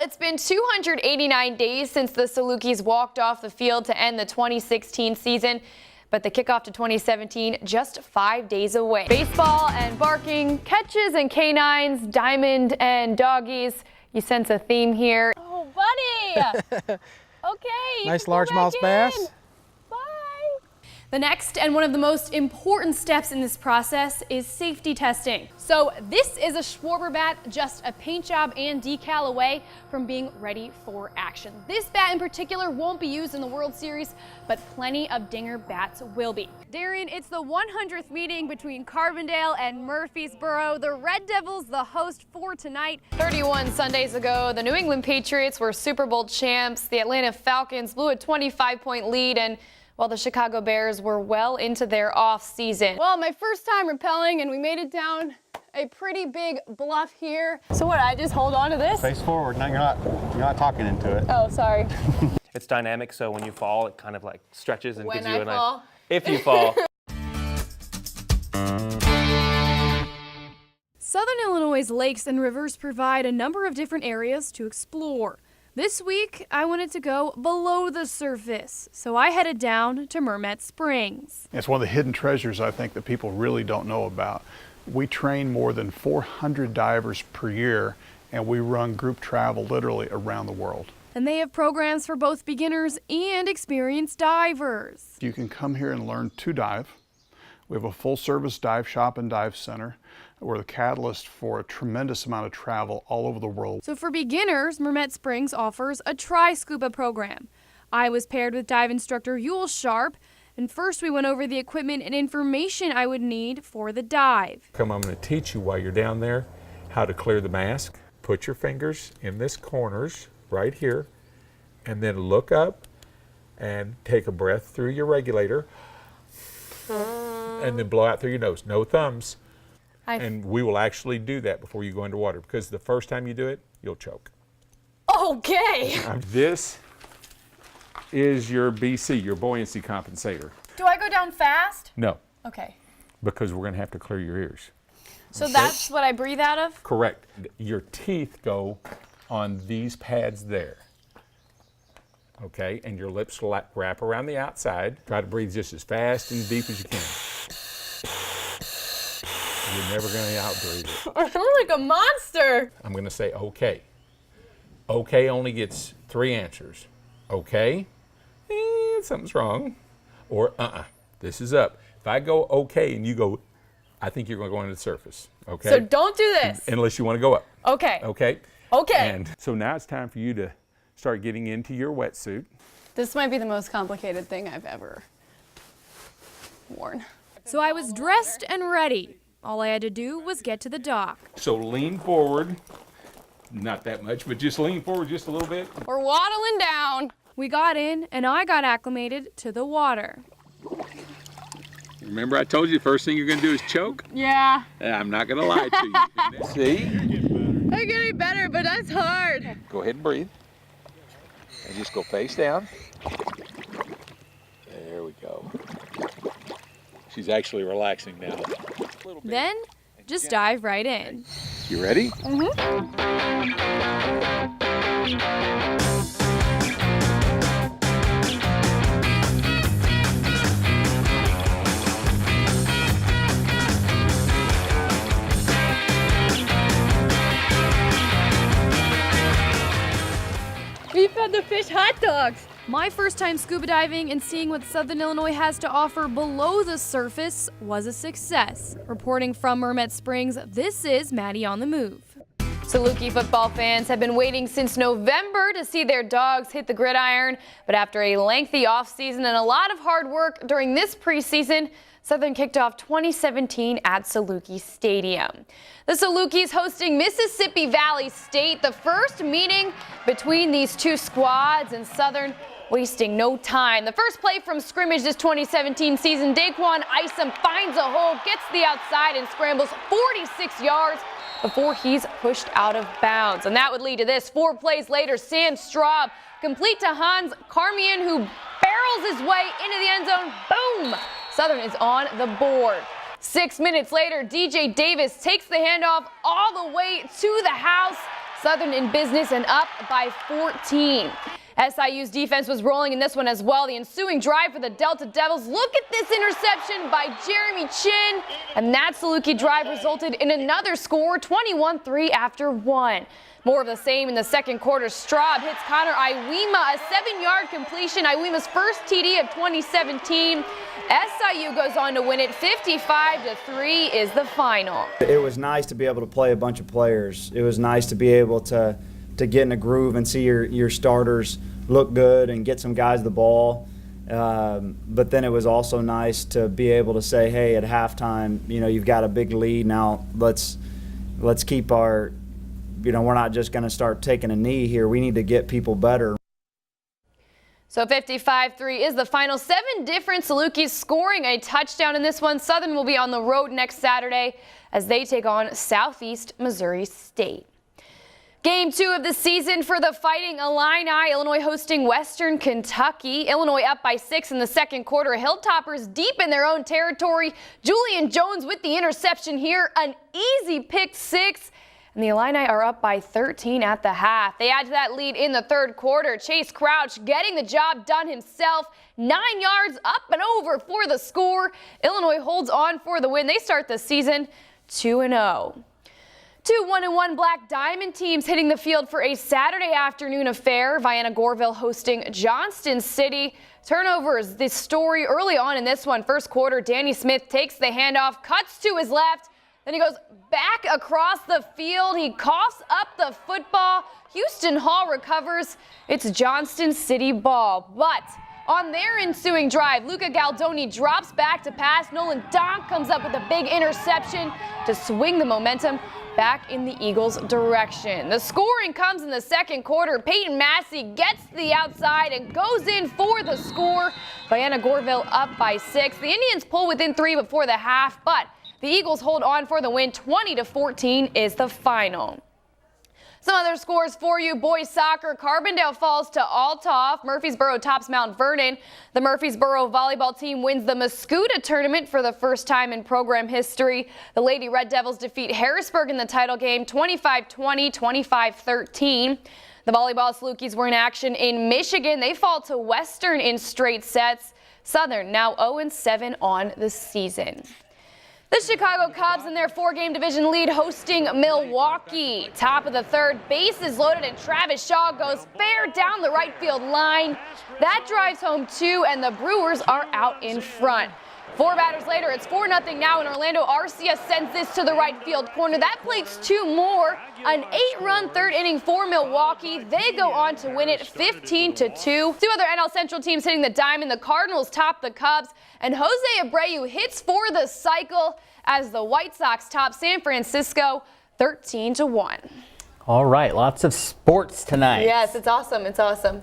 It's been 289 days since the Salukis walked off the field to end the 2016 season, but the kickoff to 2017 just 5 days away. Baseball and barking, catches and canines, diamond and doggies. You sense a theme here. Oh, buddy! Okay. Nice largemouth bass. The next and one of the most important steps in this process is safety testing. So this is a Schwarber bat, just a paint job and decal away from being ready for action. This bat in particular won't be used in the World Series, but plenty of dinger bats will be. Darren, it's the 100th meeting between Carbondale and Murfreesboro. The Red Devils, the host for tonight. 31 Sundays ago, the New England Patriots were Super Bowl champs. The Atlanta Falcons blew a 25-point lead, and while the Chicago Bears were well into their off season. Well, my first time rappelling, and we made it down a pretty big bluff here. So what, I just hold on to this? Face forward. No, you're not talking into it. Oh, sorry. It's dynamic, so when you fall, it kind of like stretches and gives you When I fall? If you fall. Southern Illinois' lakes and rivers provide a number of different areas to explore. This week, I wanted to go below the surface, so I headed down to Mermet Springs. It's one of the hidden treasures I think that people really don't know about. We train more than 400 divers per year, and we run group travel literally around the world. And they have programs for both beginners and experienced divers. You can come here and learn to dive. We have a full-service dive shop and dive center. We're the catalyst for a tremendous amount of travel all over the world. So for beginners, Mermet Springs offers a Scuba program. I was paired with dive instructor Yule Sharp, and first we went over the equipment and information I would need for the dive. I'm going to teach you while you're down there how to clear the mask. Put your fingers in this corners right here, and then look up and take a breath through your regulator, and then blow out through your nose. No thumbs. And we will actually do that before you go into water, because the first time you do it, you'll choke. Okay. This is your BC, your buoyancy compensator. Do I go down fast? No, Okay. because we're going to have to clear your ears. So that's what I breathe out of? Correct. Your teeth go on these pads there. Okay, and your lips wrap around the outside. Try to breathe just as fast and deep as you can. You're never going to outbreathe it. I'm like a monster. I'm going to say okay. Okay only gets 3 answers. Okay, something's wrong. Or this is up. If I go okay and you go, I think you're going to go into the surface. Okay? So don't do this. Unless you want to go up. Okay. Okay? Okay. And so now it's time for you to start getting into your wetsuit. This might be the most complicated thing I've ever worn. So I was dressed and ready. All I had to do was get to the dock. So lean forward, not that much, but just lean forward just a little bit. We're waddling down. We got in, and I got acclimated to the water. Remember I told you the first thing you're going to do is choke? Yeah. I'm not going to lie to you. See? I'm getting better, but that's hard. Go ahead and breathe. And just go face down. There we go. She's actually relaxing now. Then, just dive right in. You ready? We fed the fish hot dogs. My first time scuba diving and seeing what Southern Illinois has to offer below the surface was a success. Reporting from Mermet Springs, this is Maddie on the Move. Saluki football fans have been waiting since November to see their dogs hit the gridiron, but after a lengthy offseason and a lot of hard work during this preseason, Southern kicked off 2017 at Saluki Stadium. The Salukis hosting Mississippi Valley State, the first meeting between these two squads, and Southern wasting no time. The first play from scrimmage this 2017 season, Daquan Isom finds a hole, gets the outside, and scrambles 46 yards before he's pushed out of bounds. And that would lead to this. 4 plays later, Sam Straub complete to Hans Carmian, who barrels his way into the end zone. Boom! Southern is on the board. 6 minutes later, DJ Davis takes the handoff all the way to the house. Southern in business and up by 14. SIU's defense was rolling in this one as well. The ensuing drive for the Delta Devils. Look at this interception by Jeremy Chin. And that Saluki drive resulted in another score, 21-3 after 1. More of the same in the second quarter. Straub hits Connor Iwema, a 7-yard completion. Iwema's first TD of 2017. SIU goes on to win it 55-3 is the final. It was nice to be able to play a bunch of players. It was nice to be able to get in a groove and see your starters look good and get some guys the ball. But then it was also nice to be able to say, hey, at halftime, you've got a big lead. Now let's keep our, we're not just going to start taking a knee here. We need to get people better. So 55-3 is the final. 7 different Salukis scoring a touchdown in this one. Southern will be on the road next Saturday as they take on Southeast Missouri State. Game 2 of the season for the Fighting Illini. Illinois hosting Western Kentucky. Illinois up by 6 in the second quarter. Hilltoppers deep in their own territory. Julian Jones with the interception here. An easy pick 6. And the Illini are up by 13 at the half. They add to that lead in the third quarter. Chase Crouch getting the job done himself. 9 yards up and over for the score. Illinois holds on for the win. They start the season 2-0. 2 1-1 Black Diamond teams hitting the field for a Saturday afternoon affair. Vienna-Goreville hosting Johnston City. Turnovers, this story early on in this one. First quarter, Danny Smith takes the handoff, cuts to his left. Then he goes back across the field. He coughs up the football. Houston Hall recovers. It's Johnston City ball. But on their ensuing drive, Luca Galdoni drops back to pass. Nolan Donk comes up with a big interception to swing the momentum back in the Eagles' direction. The scoring comes in the second quarter. Peyton Massey gets to the outside and goes in for the score. Vienna-Goreville up by 6. The Indians pull within 3 before the half, but the Eagles hold on for the win. 20-14 is the final. Some other scores for you. Boys soccer, Carbondale falls to Althoff. Murfreesboro tops Mount Vernon. The Murfreesboro volleyball team wins the Mascoutah tournament for the first time in program history. The Lady Red Devils defeat Harrisburg in the title game 25-20, 25-13. The volleyball Salukis were in action in Michigan. They fall to Western in straight sets. Southern now 0-7 on the season. The Chicago Cubs in their 4-game division lead hosting Milwaukee. Top of the third, bases loaded, and Travis Shaw goes fair down the right field line. That drives home 2, and the Brewers are out in front. 4 batters later, it's 4-0 now, and Orlando Arcia sends this to the right field corner. That plates 2 more. An 8-run third inning for Milwaukee. They go on to win it 15-2. 2 other NL Central teams hitting the diamond. The Cardinals top the Cubs, and Jose Abreu hits for the cycle as the White Sox top San Francisco 13-1. All right, lots of sports tonight. Yes, it's awesome. It's awesome.